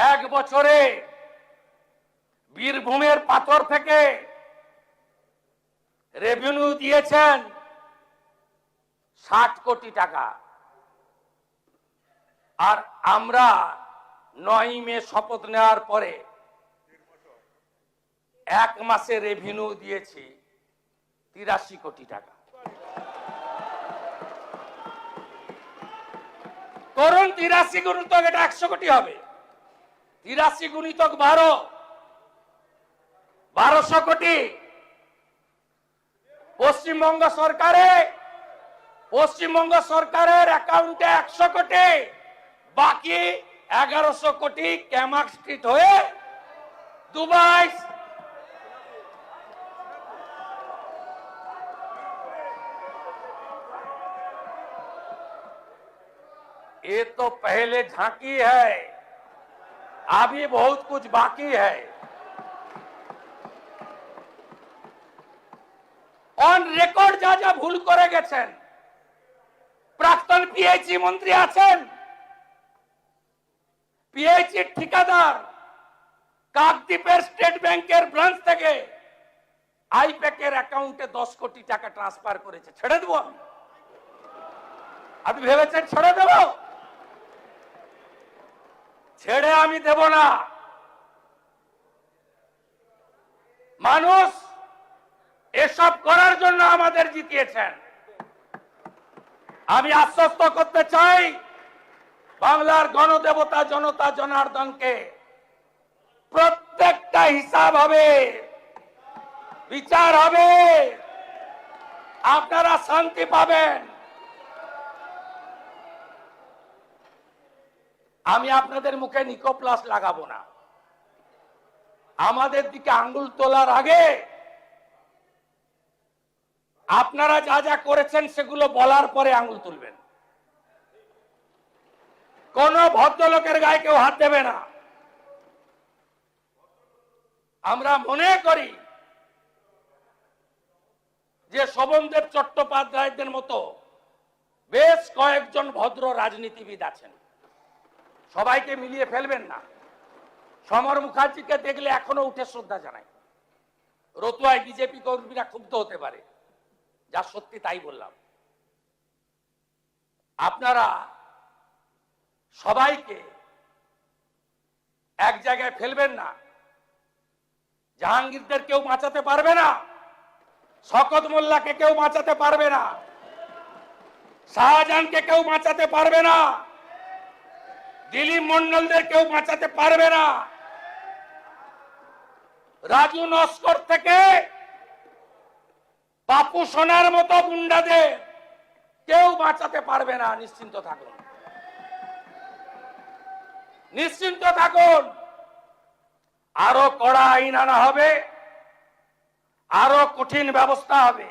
এক বছরে বীরভূমের পাথর থেকে রেভিনিউ দিয়েছেন 60 কোটি টাকা। আর আমরা 9 মে শপথ নেওয়ার পরে এক মাসে রেভিনিউ দিয়েছি 83 কোটি টাকা। করুন 83 গুণিতক এটা 100 কোটি হবে। 83 গুণিতক 1200 কোটি। পশ্চিমবঙ্গ সরকারের অ্যাকাউন্টে 100 কোটি, বাকি 1100 কোটি ক্যামাক স্ট্রিট হয়ে দুবাই। ये तो पहले झांकी है, अभी बहुत कुछ बाकी है। অন রেকর্ড যা যা ভুল করে গেছেন, প্রাক্তন পিএইচই মন্ত্রী আছেন, পিএইচই ঠিকাদার কাকদ্বীপের স্টেট ব্যাংকের ব্রাঞ্চ থেকে আইপ্যাকের অ্যাকাউন্টে 10 কোটি টাকা ট্রান্সফার করেছে। ছেড়ে দেবো? আপনি ভেবেছেন ছেড়ে দেব? ছেড়ে আমি দেব না। মানুষ এসব করার জন্য আমাদের জিতিয়েছেন। আমি আশ্বস্ত করতে চাই বাংলার গণদেবতা জনতা জনার্দনকে, প্রত্যেকটা হিসাব হবে, বিচার হবে, আপনারা শান্তি পাবেন। আমি আপনাদের মুখে নিকোপ্লাস লাগাবো না। আমাদের দিকে আঙ্গুল তোলার আগে আপনারা যা যা করেছেন সেগুলো বলার পরে আঙ্গুল তুলবেন। কোন ভদ্রলোকের গায়ে কেউ হাত দেবে না। আমরা মনে করি যে শোভনদেব চট্টোপাধ্যায়দের মতো বেশ কয়েকজন ভদ্র রাজনীতিবিদ আছেন, সবাইকে মিলিয়ে ফেলবেন না। সমর মুখার্জিকে দেখলে এখনো উঠে শ্রদ্ধা জানাই। রতুয়ায় বিজেপি কর্মীরা ক্ষুব্ধ হতে পারে, যা সত্যি তাই বললাম। আপনারা সবাইকে এক জায়গায় ফেলবেন না। জাহাঙ্গীরদের কেউ বাঁচাতে পারবে না, শওকত মোল্লাকে কেউ বাঁচাতে পারবে না, শাহজাহানকে কেউ বাঁচাতে পারবে না, দিলীপ মন্ডলদের কেউ বাঁচাতে পারবে না, রাজু নস্কর থেকে বাপু সোনার মতো গুন্ডাদের কেউ বাঁচাতে পারবে না। নিশ্চিন্ত থাকুন, নিশ্চিন্ত থাকুন। আরো কড়া আইন আনা হবে, আরো কঠিন ব্যবস্থা হবে।